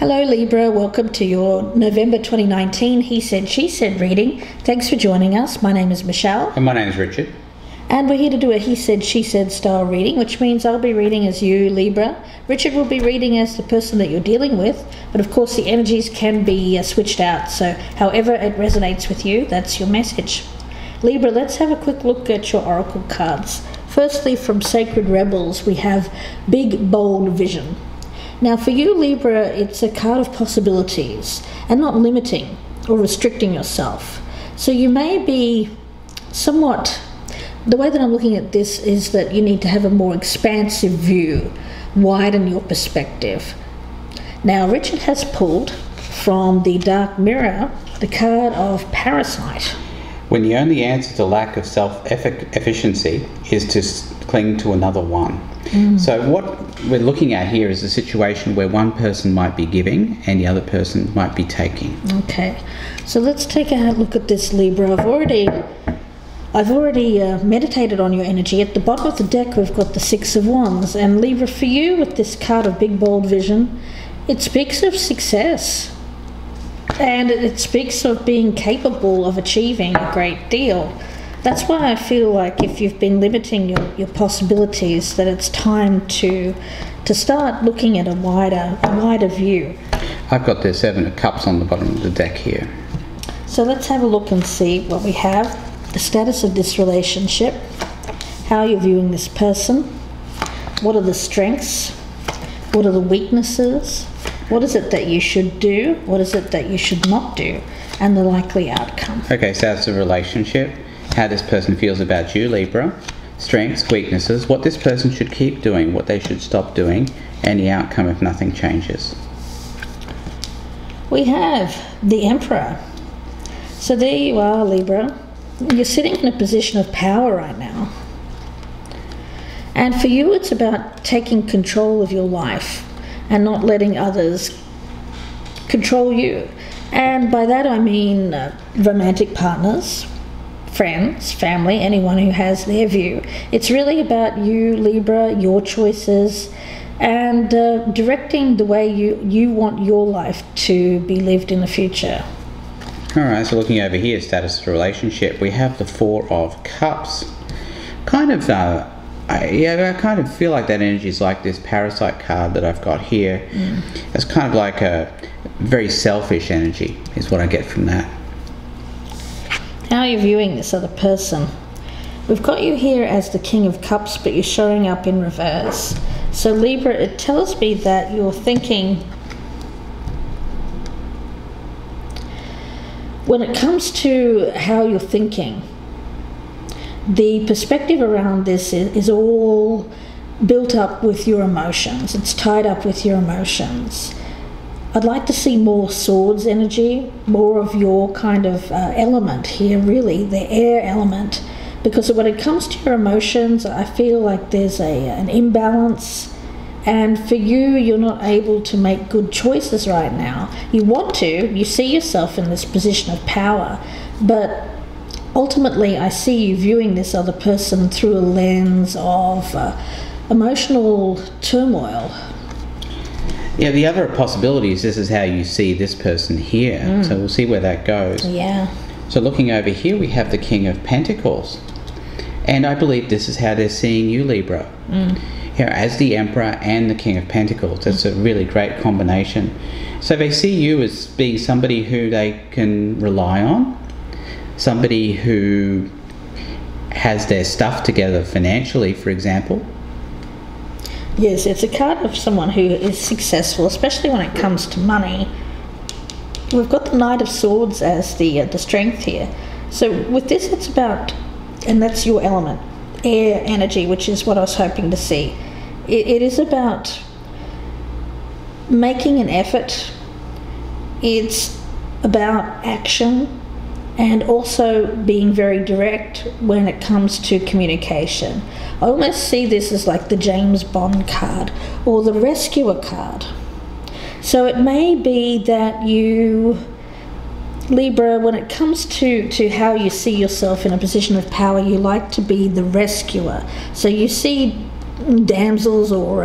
Hello Libra, welcome to your November 2019 He Said, She Said reading. Thanks for joining us. My name is Michelle. And my name is Richard. And we're here to do a He Said, She Said style reading, which means I'll be reading as you, Libra. Richard will be reading as the person that you're dealing with, but of course the energies can be switched out, so however it resonates with you, that's your message. Libra, let's have a quick look at your oracle cards. Firstly, from Sacred Rebels, we have Big Bold Vision. Now for you, Libra, it's a card of possibilities and not limiting or restricting yourself. So you may be somewhat, the way that I'm looking at this is that you need to have a more expansive view, widen your perspective. Now Richard has pulled from the Dark Mirror the card of Parasite. When the only answer to lack of self-efficiency is to cling to another one. So what we're looking at here is a situation where one person might be giving and the other person might be taking. Okay, so let's take a look at this, Libra. I've already meditated on your energy. At the bottom of the deck we've got the Six of Wands, and Libra, for you with this card of Big Bold Vision, it speaks of success and it speaks of being capable of achieving a great deal. That's why I feel like if you've been limiting your possibilities, that it's time to start looking at a wider view. I've got the Seven of Cups on the bottom of the deck here. So let's have a look and see what we have. The status of this relationship, how you're viewing this person, what are the strengths, what are the weaknesses, what is it that you should do, what is it that you should not do, and the likely outcome. Okay, so that's the relationship. How this person feels about you, Libra, strengths, weaknesses, what this person should keep doing, what they should stop doing, and the outcome if nothing changes. We have the Emperor. So there you are, Libra. You're sitting in a position of power right now. And for you, it's about taking control of your life and not letting others control you. And by that I mean romantic partners, friends, family, anyone who has their view. It's really about you, Libra, your choices, and directing the way you want your life to be lived in the future. Alright, so looking over here, status of the relationship, we have the Four of Cups. I kind of feel like that energy is like this Parasite card that I've got here. It's kind of like a very selfish energy, is what I get from that. How are you viewing this other person? We've got you here as the King of Cups, but you're showing up in reverse. So Libra, it tells me that you're thinking, when it comes to how you're thinking, the perspective around this is all built up with your emotions. It's tied up with your emotions. I'd like to see more swords energy, more of your kind of element here, really, the air element. Because when it comes to your emotions, I feel like there's an imbalance. And for you, you're not able to make good choices right now. You want to, you see yourself in this position of power, but ultimately I see you viewing this other person through a lens of emotional turmoil. Yeah, the other possibility is this is how you see this person here. So we'll see where that goes. Yeah. So looking over here, we have the King of Pentacles. And I believe this is how they're seeing you, Libra. Here, as the Emperor and the King of Pentacles. That's a really great combination. So they see you as being somebody who they can rely on, somebody who has their stuff together financially, for example. Yes, it's a card of someone who is successful, especially when it comes to money. We've got the Knight of Swords as the strength here. So with this, it's about, and that's your element, air energy, which is what I was hoping to see. It is about making an effort. It's about action and also being very direct when it comes to communication. I almost see this as like the James Bond card or the Rescuer card. So it may be that you, Libra, when it comes to how you see yourself in a position of power, you like to be the rescuer. So you see damsels or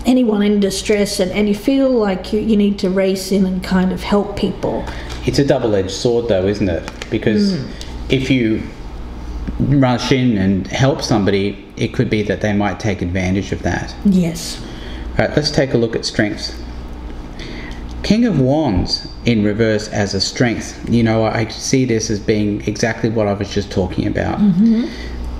anyone in distress, and you feel like you need to race in and kind of help people. It's a double-edged sword though, isn't it? Because if you rush in and help somebody, it could be that they might take advantage of that. Yes. All right, let's take a look at strengths. King of Wands in reverse as a strength. You know, I see this as being exactly what I was just talking about.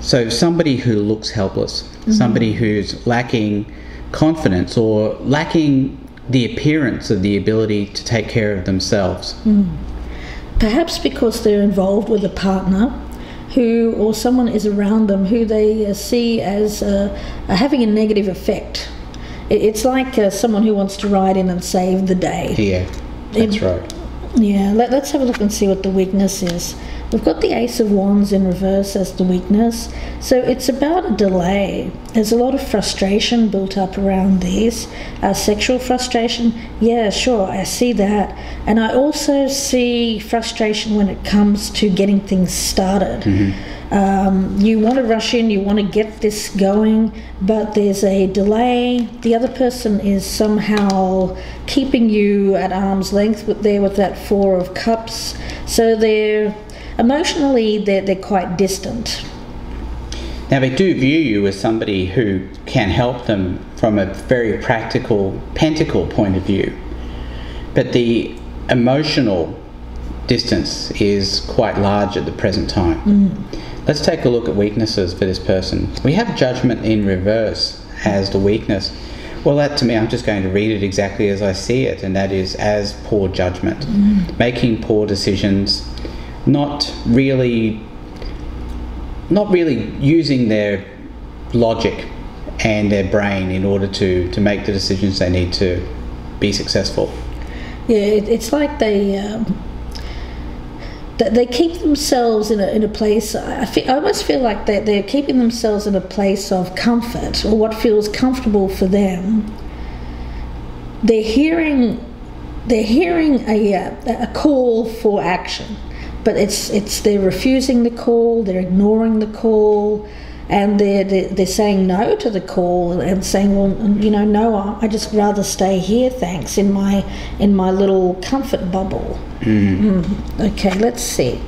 So somebody who looks helpless, somebody who's lacking confidence or lacking the appearance of the ability to take care of themselves. Perhaps because they're involved with a partner who, or someone is around them who they see as having a negative effect. It's like someone who wants to ride in and save the day. Yeah, that's right. Yeah, let's have a look and see what the weakness is. We've got the Ace of Wands in reverse as the weakness. So it's about a delay. There's a lot of frustration built up around these. Sexual frustration, yeah, sure, I see that. And I also see frustration when it comes to getting things started. You want to rush in, you want to get this going, but there's a delay. The other person is somehow keeping you at arm's length with that Four of Cups. So emotionally they're quite distant. Now they do view you as somebody who can help them from a very practical Pentacle point of view, but the emotional distance is quite large at the present time. Let's take a look at weaknesses for this person. We have Judgment in reverse as the weakness. Well, that to me, I'm just going to read it exactly as I see it, and that is as poor judgment. Making poor decisions, not really using their logic and their brain in order to make the decisions they need to be successful. Yeah, it's like they keep themselves in a place. I almost feel like they're keeping themselves in a place of comfort, or what feels comfortable for them. They're hearing a call for action, but they're refusing the call. They're ignoring the call, and they're saying no to the call and saying, well, no, I just rather stay here, thanks, in my little comfort bubble. Okay, let's see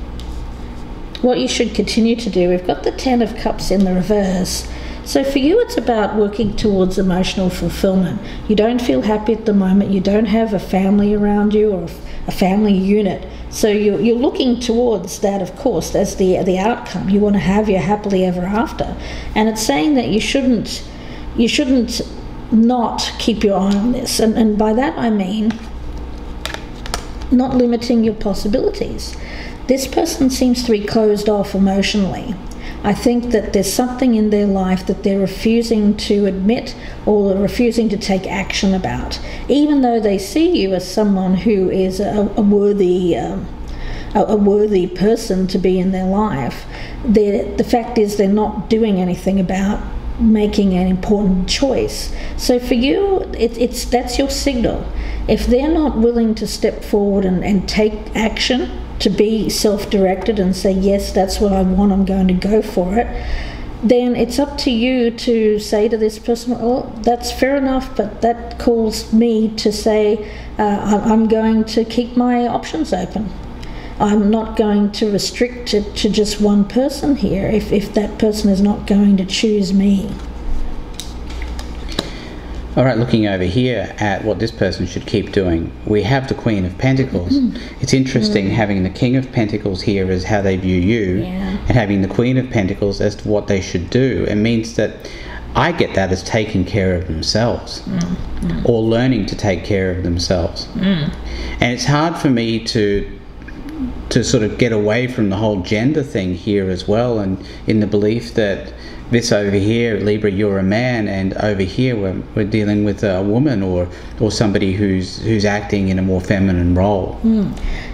what you should continue to do. We've got the Ten of Cups in the reverse. So for you, it's about working towards emotional fulfillment. You don't feel happy at the moment. You don't have a family around you or a family unit. So you're looking towards that, of course, as the outcome. You want to have your happily ever after. And it's saying that you shouldn't not keep your eye on this. And by that I mean not limiting your possibilities. This person seems to be closed off emotionally. I think that there's something in their life that they're refusing to admit or refusing to take action about, even though they see you as someone who is a worthy person to be in their life. The fact is they're not doing anything about making an important choice. So for you, that's your signal. If they're not willing to step forward and take action, to be self-directed and say, yes, that's what I want, I'm going to go for it, then it's up to you to say to this person, oh, that's fair enough, but that calls me to say, I'm going to keep my options open. I'm not going to restrict it to just one person here if that person is not going to choose me. All right, looking over here at what this person should keep doing, we have the Queen of Pentacles. It's interesting having the King of Pentacles here as how they view you, and having the Queen of Pentacles as to what they should do. It means that I get that as taking care of themselves, or learning to take care of themselves. And it's hard for me to sort of get away from the whole gender thing here as well, and in the belief that this over here, Libra, you're a man, and over here we're dealing with a woman or somebody who's acting in a more feminine role.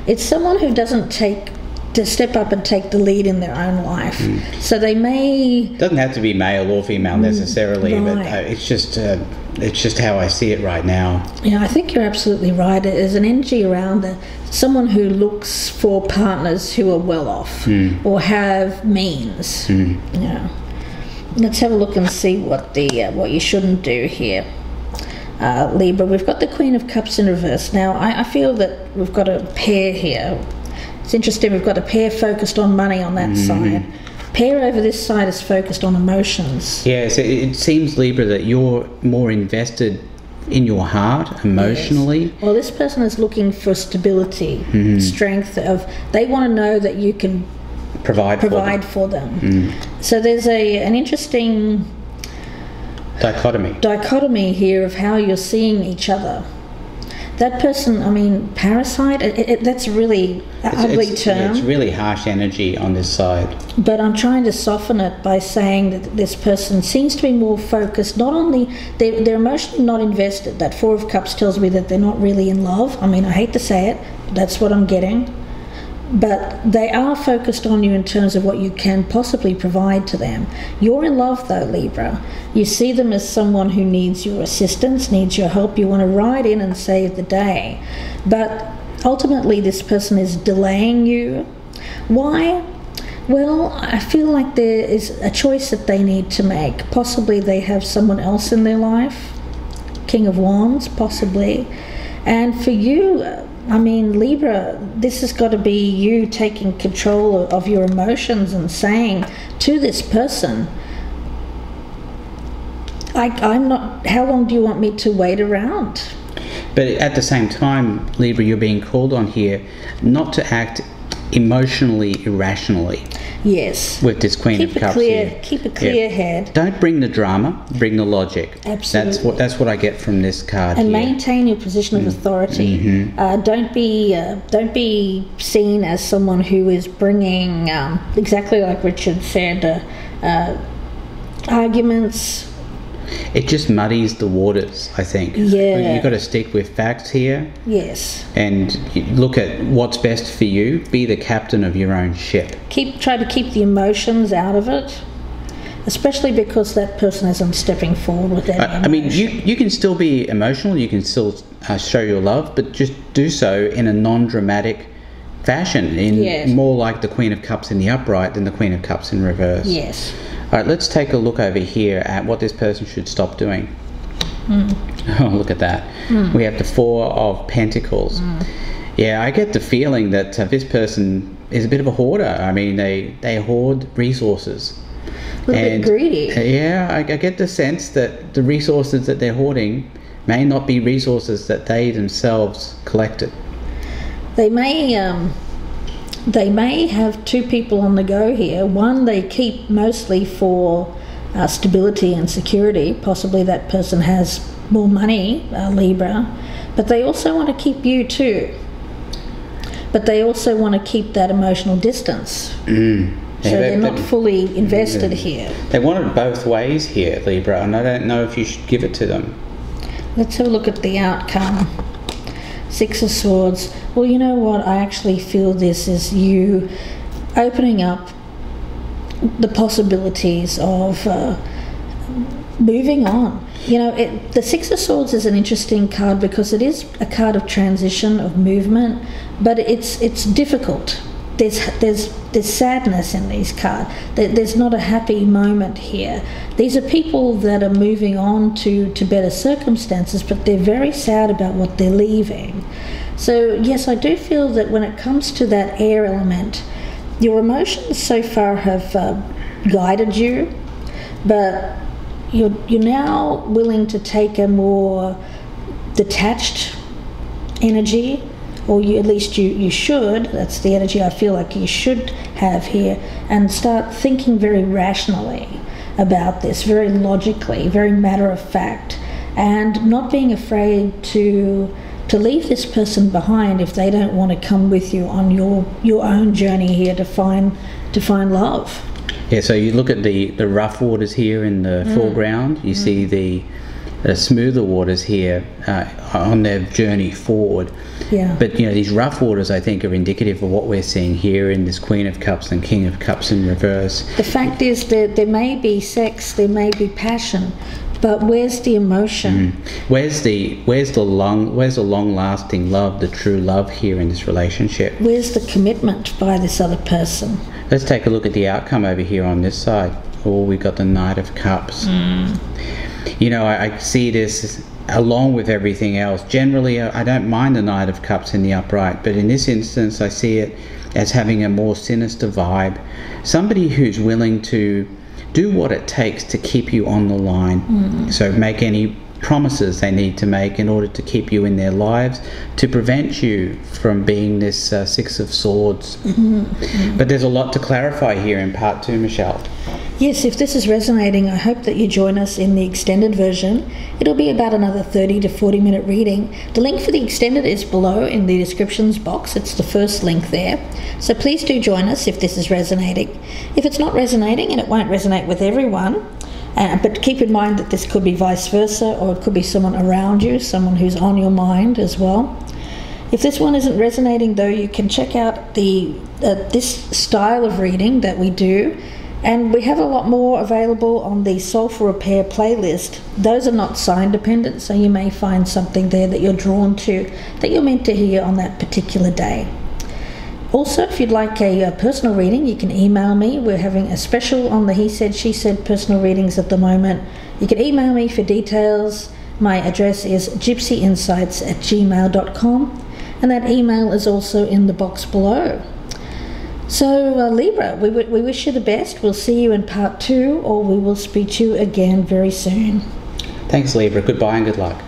It's someone who doesn't step up and take the lead in their own life. So they may... Doesn't have to be male or female necessarily, but it's just how I see it right now. Yeah, I think you're absolutely right. There's an energy around someone who looks for partners who are well off or have means. Yeah. Let's have a look and see what you shouldn't do here. Libra. We've got the Queen of Cups in reverse. Now, I feel that we've got a pair here. It's interesting, we've got a pair focused on money on that side. Pair over this side is focused on emotions. Yes, it seems, Libra, that you're more invested in your heart emotionally. Yes. Well, this person is looking for stability, strength. They want to know that you can provide for them. So there's an interesting dichotomy here of how you're seeing each other. That person, I mean, parasite, that's really an ugly term. It's really harsh energy on this side. But I'm trying to soften it by saying that this person seems to be more focused, not on they're emotionally not invested. That Four of Cups tells me that they're not really in love. I mean, I hate to say it, but that's what I'm getting. But they are focused on you in terms of what you can possibly provide to them. You're in love though, Libra. You see them as someone who needs your assistance, needs your help. You want to ride in and save the day. But ultimately this person is delaying you. Why? Well, I feel like there is a choice that they need to make. Possibly they have someone else in their life. King of Wands, possibly. And for you, I mean, Libra, this has got to be you taking control of your emotions and saying to this person, I'm not, how long do you want me to wait around? But at the same time, Libra, you're being called on here not to act emotionally irrationally. Yes. With this Queen of Cups here. Keep a clear head. Don't bring the drama, bring the logic. Absolutely. That's what I get from this card and here. maintain your position of authority. Don't be seen as someone who is bringing, exactly like Richard said, arguments. It just muddies the waters, I think. Yeah. You've got to stick with facts here. Yes. And look at what's best for you. Be the captain of your own ship. Try to keep the emotions out of it, especially because that person isn't stepping forward with any emotion. I mean, you can still be emotional. You can still show your love, but just do so in a non-dramatic fashion, more like the Queen of Cups in the upright than the Queen of Cups in reverse. Yes. All right, let's take a look over here at what this person should stop doing. Oh, look at that. We have the Four of Pentacles. Yeah, I get the feeling that this person is a bit of a hoarder. I mean, they hoard resources. A little bit greedy. Yeah, I get the sense that the resources that they're hoarding may not be resources that they themselves collected. They may have two people on the go here. One they keep mostly for stability and security. Possibly that person has more money, Libra, but they also want to keep you too. But they also want to keep that emotional distance. So they're not fully invested here. They want it both ways here, Libra, and I don't know if you should give it to them. Let's have a look at the outcome. Six of Swords. Well, you know what? I actually feel this is you opening up the possibilities of moving on. You know, the Six of Swords is an interesting card because it is a card of transition, of movement, but it's difficult. There's sadness in these cards. There's not a happy moment here. These are people that are moving on to better circumstances, but they're very sad about what they're leaving. So yes, I do feel that when it comes to that air element, your emotions so far have guided you, but you're now willing to take a more detached energy, or at least you should. That's the energy I feel like you should have here, and start thinking very rationally about this, very logically, very matter of fact, and not being afraid to leave this person behind if they don't want to come with you on your own journey here to find love. Yeah, so you look at the rough waters here in the foreground. You see the smoother waters here on their journey forward. Yeah. But you know, these rough waters, I think, are indicative of what we're seeing here in this Queen of Cups and King of Cups in reverse. The fact is that there may be sex, there may be passion, but where's the emotion? Where's the long-lasting love, the true love here in this relationship? Where's the commitment by this other person? Let's take a look at the outcome over here on this side. Oh, we got the Knight of Cups. You know, I see this along with everything else. Generally, I don't mind the Knight of Cups in the upright, but in this instance, I see it as having a more sinister vibe. Somebody who's willing to do what it takes to keep you on the line. So make any promises they need to make in order to keep you in their lives, to prevent you from being this Six of Swords. But there's a lot to clarify here in part 2, Michelle. Yes, if this is resonating, I hope that you join us in the extended version. It'll be about another 30 to 40 minute reading. The link for the extended is below in the descriptions box. It's the first link there. So please do join us if this is resonating. If it's not resonating, and it won't resonate with everyone, but keep in mind that this could be vice versa, or it could be someone around you, someone who's on your mind as well. If this one isn't resonating though, you can check out this style of reading that we do. And we have a lot more available on the Soul for Repair playlist. Those are not sign dependent, so you may find something there that you're drawn to, that you're meant to hear on that particular day. Also, if you'd like a personal reading, you can email me. We're having a special on the He Said, She Said personal readings at the moment. You can email me for details. My address is gypsyinsights@gmail.com, and that email is also in the box below. So Libra, we wish you the best. We'll see you in part 2, or we will speak to you again very soon. Thanks, Libra. Goodbye and good luck.